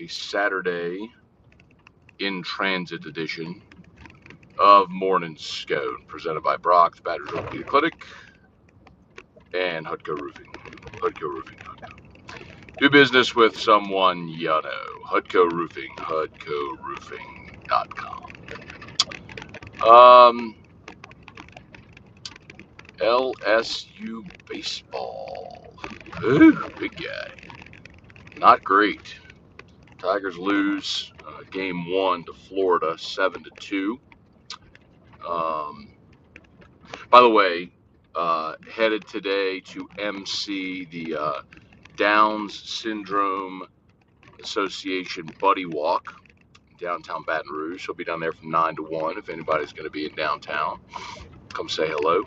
a Saturday in transit edition of Morning Scone, presented by Brock's Badgers Orthopedic Clinic and Hutco Roofing. Hutco Roofing. Do business with someone you know. Hutco Roofing. HutcoRoofing.com. LSU baseball. Ooh, big guy. Not great. Tigers lose game 1 to Florida, 7-2. By the way, headed today to MC the Downs Syndrome Association Buddy Walk, downtown Baton Rouge. He'll be down there from 9 to 1. If anybody's going to be in downtown, come say hello.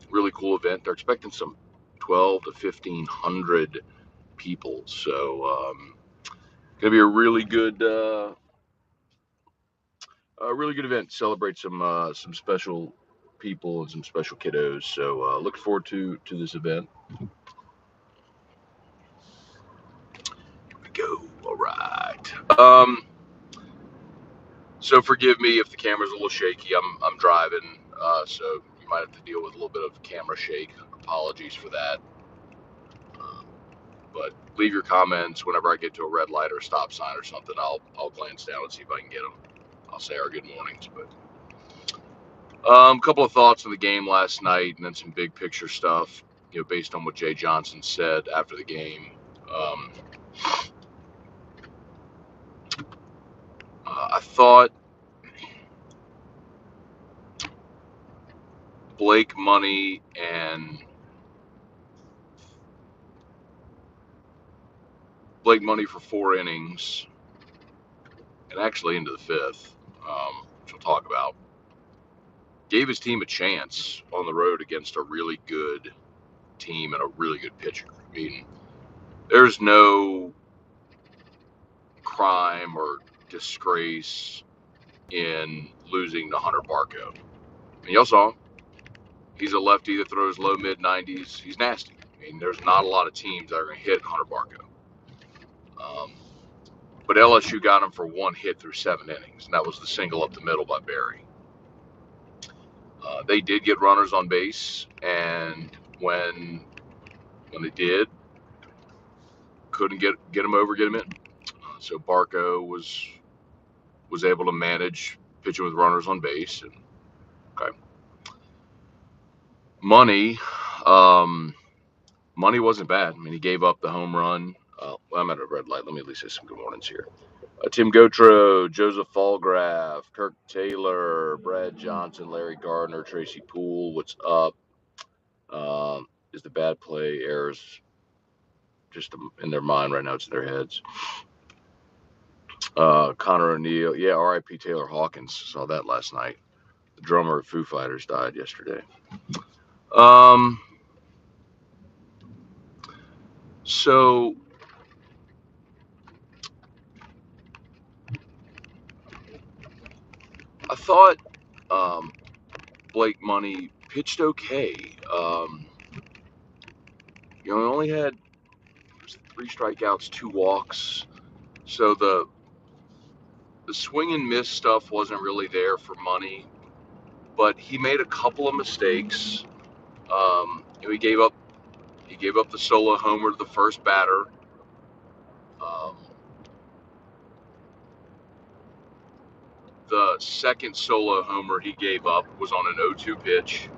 Really cool event. They're expecting some 12 to 1,500 people. So, going to be a really good event. Celebrate some special people and some special kiddos. So, look forward to this event. Here we go. All right. So forgive me if the camera's a little shaky. I'm driving, so you might have to deal with a little bit of camera shake. Apologies for that. But leave your comments whenever I get to a red light or a stop sign or something. I'll glance down and see if I can get them. I'll say our good mornings. But a couple of thoughts on the game last night, and then some big picture stuff. Based on what Jay Johnson said after the game. I thought Blake Money for 4 innings, and actually into the 5th, which we'll talk about, gave his team a chance on the road against a really good team and a really good pitcher. I mean, there's no crime or disgrace in losing to Hunter Barco. And y'all saw him. He's a lefty that throws low mid 90s. He's nasty. I mean, there's not a lot of teams that are going to hit Hunter Barco. But LSU got him for 1 hit through 7 innings, and that was the single up the middle by Barry. They did get runners on base, and when they did, couldn't get him in. So Barco was able to manage pitching with runners on base. And okay, Money wasn't bad. I mean, he gave up the home run. I'm at a red light. Let me at least say some good mornings here. Tim Gotro, Joseph Falgraff, Kirk Taylor, Brad Johnson, Larry Gardner, Tracy Poole. What's up? Is the bad play errors just in their mind right now? It's in their heads. Connor O'Neill. Yeah, R.I.P. Taylor Hawkins. Saw that last night. The drummer of Foo Fighters died yesterday. So I thought Blake Money pitched okay. He only had 3 strikeouts, 2 walks. So the swing and miss stuff wasn't really there for Money, but he made a couple of mistakes. He gave up the solo homer to the first batter. The second solo homer he gave up was on an 0-2 pitch,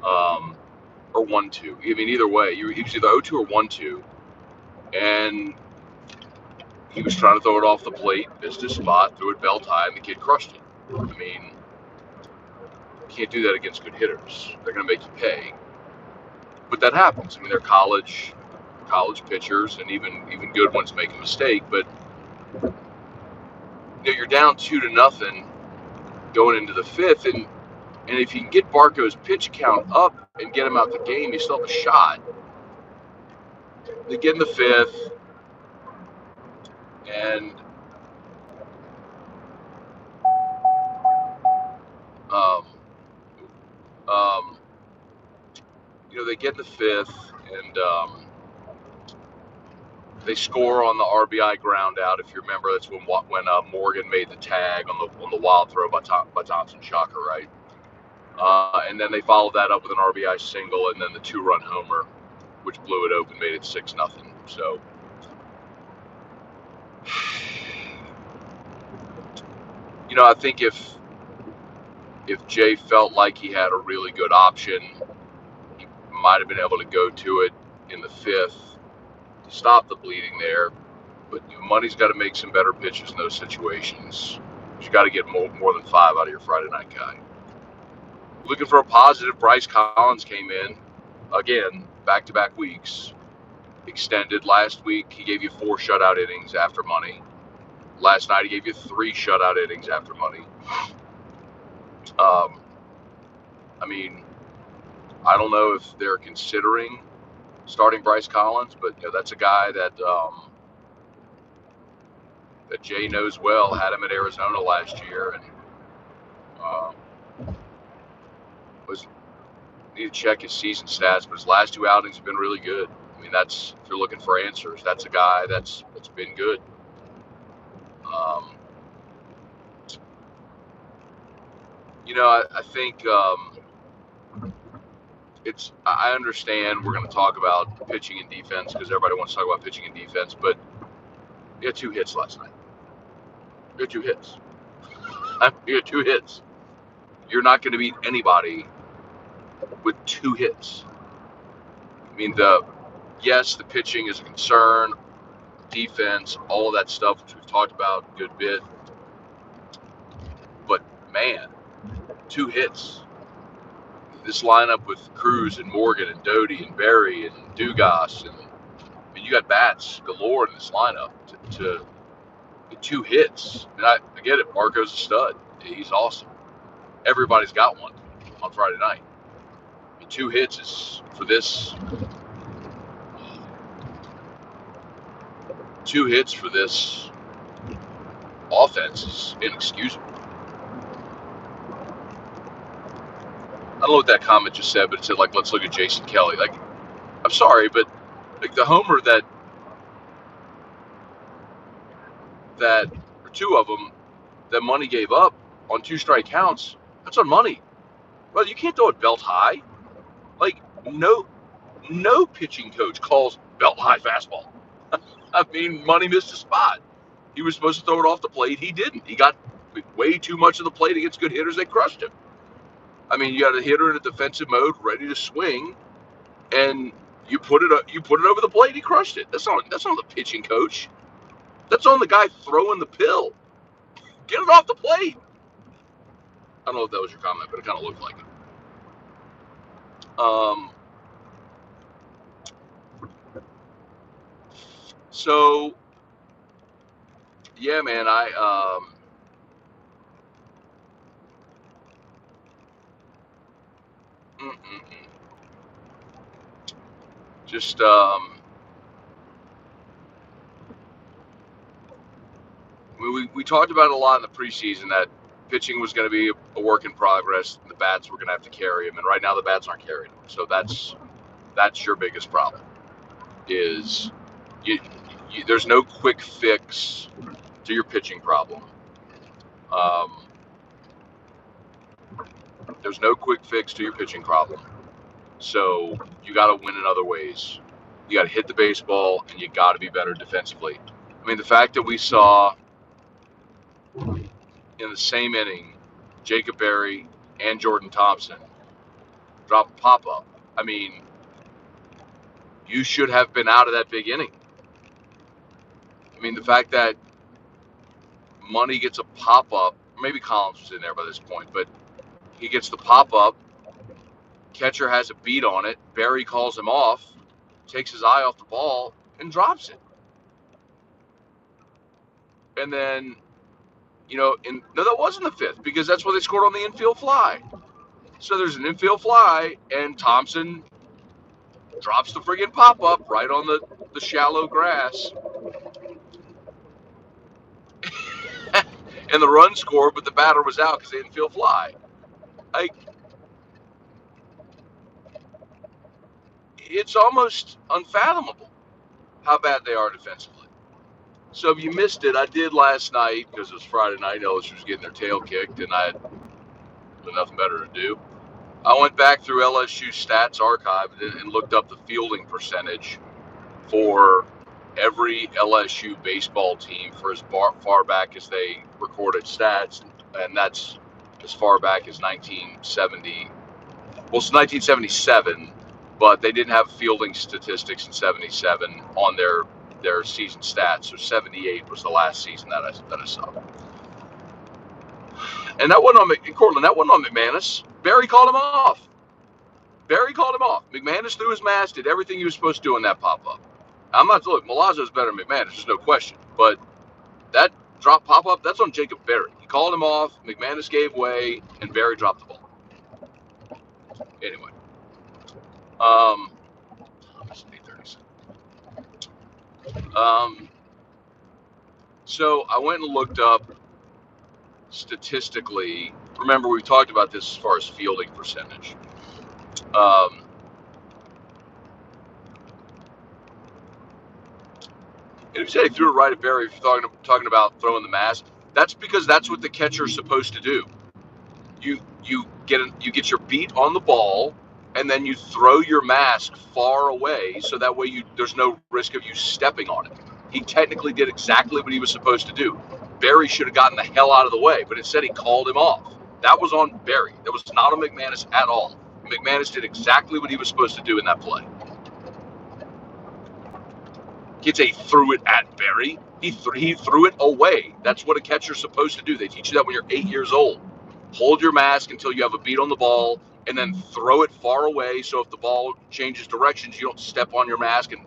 or 1-2. I mean, either way, he was either 0-2 or 1-2, and he was trying to throw it off the plate, missed his spot, threw it belt high, and the kid crushed it. I mean, you can't do that against good hitters. They're going to make you pay. But that happens. I mean, they're college pitchers, and even good ones make a mistake. But you're down 2-0 going into the 5th, and if you can get Barco's pitch count up and get him out the game, you still have a shot. They get in the 5th, and they get in the 5th, and They score on the RBI ground out. If you remember, that's when Morgan made the tag on the wild throw by Thompson. Shocker, right? And then they followed that up with an RBI single, and then the 2-run homer, which blew it open, made it 6-0. So, I think if Jay felt like he had a really good option, he might have been able to go to it in the 5th to stop the bleeding there. But Money's got to make some better pitches in those situations. You got to get more than 5 out of your Friday night guy. Looking for a positive, Bryce Collins came in again, back-to-back weeks. Extended last week. He gave you 4 shutout innings after Money. Last night he gave you 3 shutout innings after Money. I mean, I don't know if they're considering starting Bryce Collins, but that's a guy that that Jay knows well. Had him at Arizona last year, and need to check his season stats, but his last 2 outings have been really good. I mean, if you're looking for answers, that's a guy that's been good. I think I understand we're going to talk about pitching and defense because everybody wants to talk about pitching and defense, but he had 2 hits last night. You had 2 hits. You had 2 hits. You're not going to beat anybody with 2 hits. I mean, yes, the pitching is a concern, defense, all of that stuff, which we've talked about a good bit. But, man, 2 hits. This lineup with Cruz and Morgan and Doty and Berry and Dugas, and you got bats galore in this lineup to 2 hits. And I get it. Marco's a stud. He's awesome. Everybody's got one on Friday night. 2 hits is for this. 2 hits for this offense is inexcusable. I don't know what that comment just said, but it said, let's look at Jason Kelly. I'm sorry, but the homer that or 2 of them that Money gave up on 2 strike counts, that's on Money. Well, you can't throw it belt high. No pitching coach calls belt high fastball. I mean, Money missed a spot. He was supposed to throw it off the plate. He didn't. He got way too much of the plate against good hitters. They crushed him. I mean, you got a hitter in a defensive mode, ready to swing, and you put it over the plate. He crushed it. That's not the pitching coach. That's on the guy throwing the pill. Get it off the plate. I don't know if that was your comment, but it kind of looked like it. So, yeah, man, just we talked about it a lot in the preseason that pitching was going to be a work in progress. The bats were going to have to carry him, and right now the bats aren't carrying him. So that's your biggest problem. Is there's no quick fix to your pitching problem. There's no quick fix to your pitching problem. So you got to win in other ways. You got to hit the baseball, and you got to be better defensively. I mean, the fact that we saw in the same inning Jacob Berry and Jordan Thompson drop a pop-up. I mean, you should have been out of that big inning. I mean, the fact that Money gets a pop-up, maybe Collins was in there by this point, but he gets the pop-up, catcher has a beat on it, Berry calls him off, takes his eye off the ball, and drops it. And then, no, that wasn't the 5th, because that's where they scored on the infield fly. So there's an infield fly, and Thompson drops the friggin' pop-up right on the shallow grass. And the run scored, but the batter was out because they didn't feel fly. It's almost unfathomable. how bad they are defensively. So if you missed it, I did last night because it was Friday night. LSU was getting their tail kicked, and I had nothing better to do. I went back through LSU stats archive and looked up the fielding percentage for every LSU baseball team for as far back as they recorded stats, and that's as far back as 1970. Well, it's 1977, but they didn't have fielding statistics in 77 on their season stats. So 78 was the last season that I saw. And that wasn't on Cortland. That wasn't on McManus. Barry called him off. McManus threw his mask, did everything he was supposed to do in that pop-up. I'm not, look, Milazzo's better than McManus, there's no question. But that drop pop-up, that's on Jacob Berry. He called him off, McManus gave way, and Berry dropped the ball. Anyway. It's 8:37. So I went and looked up statistically. Remember, we talked about this as far as fielding percentage. And if you say he threw it right at Berry, if you're talking about throwing the mask, that's because that's what the catcher's supposed to do. You get your beat on the ball, and then you throw your mask far away, so that way there's no risk of you stepping on it. He technically did exactly what he was supposed to do. Berry should have gotten the hell out of the way, but instead he called him off. That was on Berry. That was not on McManus at all. McManus did exactly what he was supposed to do in that play. Kids say he threw it at Berry. He threw it away. That's what a catcher's supposed to do. They teach you that when you're 8 years old. Hold your mask until you have a beat on the ball, and then throw it far away, so if the ball changes directions, you don't step on your mask and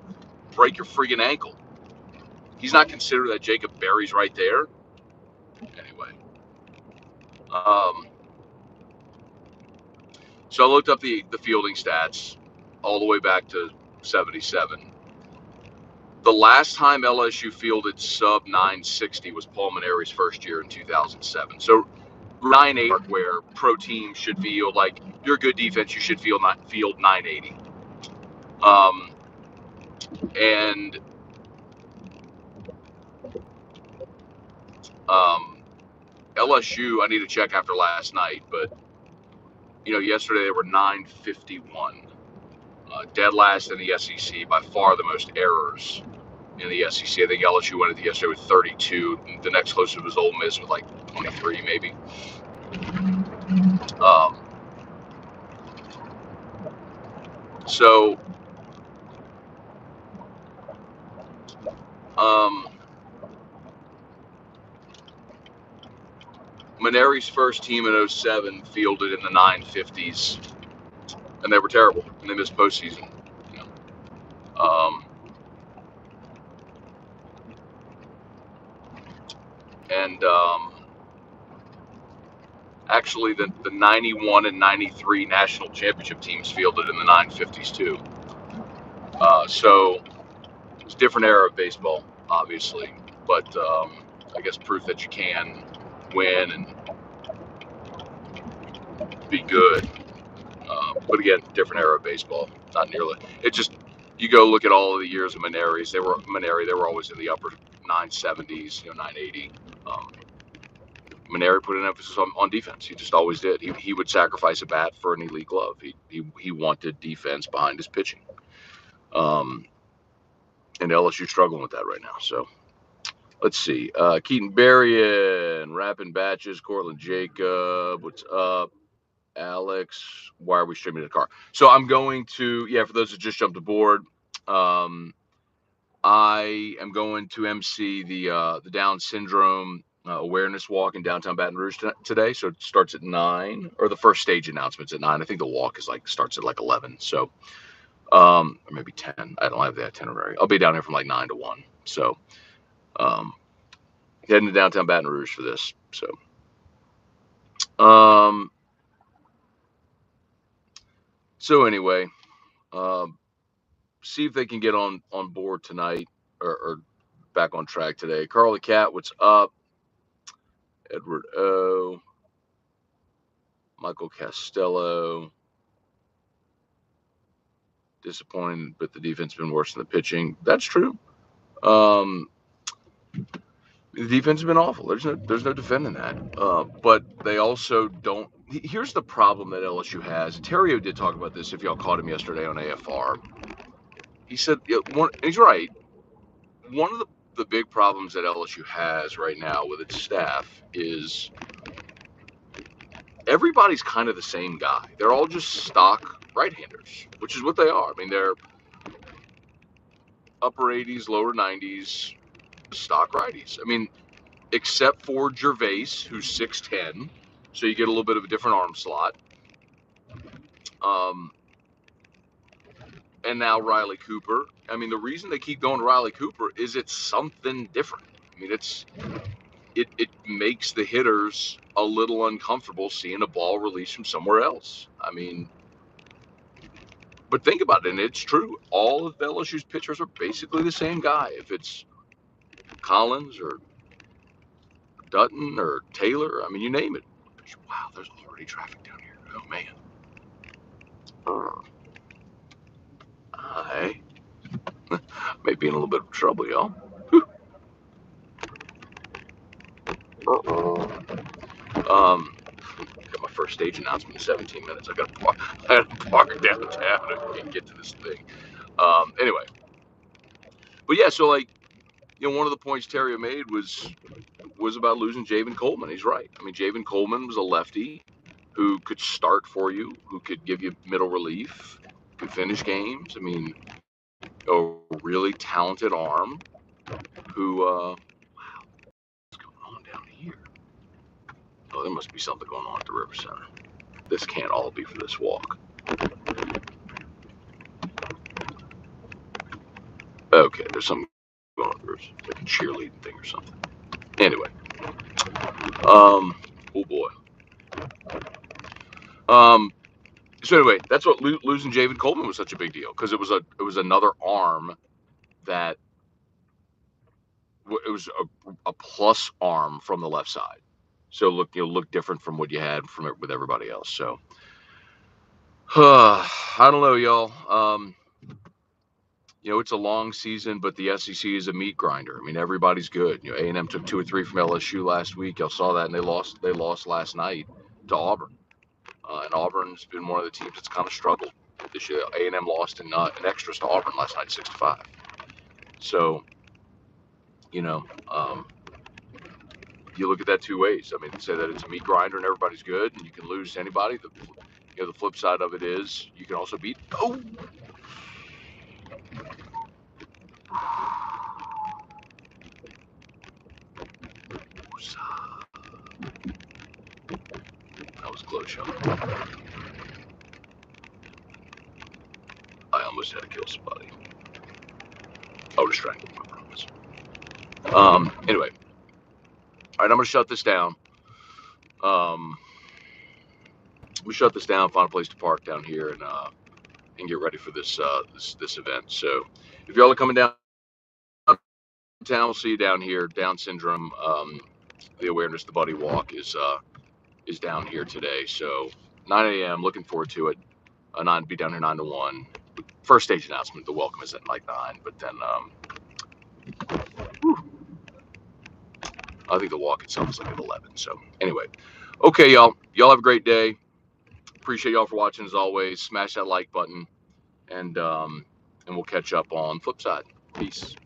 break your friggin' ankle. He's not considered that Jacob Berry's right there. Anyway. So I looked up the fielding stats all the way back to 77. The last time LSU fielded sub 960 was Paul Maneri's first year in 2007. So 980, where pro teams should field, like, you're a good defense, you should field 980. And LSU, I need to check after last night, but yesterday they were 951, dead last in the SEC, by far the most errors in the SEC. I think LSU went at yesterday with 32. The next closest was Ole Miss with like 23, maybe. So Maneri's first team in 07 fielded in the 950s, and they were terrible, and they missed postseason. And actually, the 91 and 93 national championship teams fielded in the 950s too. So it's a different era of baseball, obviously, but I guess proof that you can win and be good. But again, different era of baseball. Not nearly. It just, you go look at all of the years of Maneri. They were always in the upper 970s, 980. Maneri put an emphasis on defense. He just always did. He would sacrifice a bat for an elite glove. He wanted defense behind his pitching. And LSU struggling with that right now. So let's see. Keaton Berrien, Rapping Batches, Cortland Jacob, what's up? Alex, why are we streaming in the car? So I'm going to, for those that just jumped aboard, I am going to MC the Down Syndrome awareness walk in downtown Baton Rouge today. So it starts at 9, or the first stage announcement's at 9. I think the walk starts at 11. So, or maybe 10. I don't have the itinerary. I'll be down here from 9 to 1. So, heading to downtown Baton Rouge for this. So, anyway, see if they can get on board tonight or back on track today. Carly Cat, what's up? Edward O. Michael Castello. disappointing, but the defense has been worse than the pitching. That's true. Um, the defense has been awful. There's no defending that. But they also don't. Here's the problem that LSU has. Terrio did talk about this. If y'all caught him yesterday on AFR, he said he's right. One of the big problems that LSU has right now with its staff is everybody's kind of the same guy. They're all just stock right-handers, which is what they are. I mean, they're upper 80s, lower 90s, stock righties. I mean, except for Gervais, who's 6'10", so you get a little bit of a different arm slot. And now Riley Cooper. I mean, the reason they keep going to Riley Cooper is it's something different. I mean, it makes the hitters a little uncomfortable seeing a ball released from somewhere else. I mean, but think about it, and it's true. All of LSU's pitchers are basically the same guy. If it's Collins or Dutton or Taylor, I mean, you name it. Wow, there's already traffic down here. Oh, man. Hey. May be in a little bit of trouble, y'all. Got my first stage announcement in 17 minutes. I got to park downtown and get to this thing. Anyway. But yeah, so like, one of the points Terry made was about losing Javen Coleman. He's right. I mean, Javen Coleman was a lefty who could start for you, who could give you middle relief, could finish games. I mean, a really talented arm who, wow, what's going on down here? Oh, there must be something going on at the River Center. This can't all be for this walk. Okay, there's something going on. There's like a cheerleading thing or something. Anyway, oh boy. So anyway, that's what losing Javen Coleman was such a big deal, because it was another arm that it was a plus arm from the left side. So look different from what you had with everybody else. So I don't know, y'all. It's a long season, but the SEC is a meat grinder. I mean, everybody's good. A&M took 2 or 3 from LSU last week. Y'all saw that, and they lost last night to Auburn. And Auburn's been one of the teams that's kind of struggled this year. A&M lost in extras to Auburn last night, 6-5. So, you look at that two ways. I mean, say that it's a meat grinder and everybody's good, and you can lose to anybody. The flip side of it is you can also beat. Oh. That was a close shot. I almost had to kill somebody. I would have strangled him, I promise. Anyway. All right, I'm going to shut this down. We shut this down, find a place to park down here, and get ready for this event. So if y'all are coming down town, we'll see you down here. Down syndrome, the awareness, the buddy walk is down here today. So 9 a.m. Looking forward to it. Be down here 9 to 1. First stage announcement. The welcome is at like 9, but then I think the walk itself is like at 11. So anyway, okay, y'all have a great day. Appreciate y'all for watching as always. Smash that like button, and we'll catch up on flip side. Peace.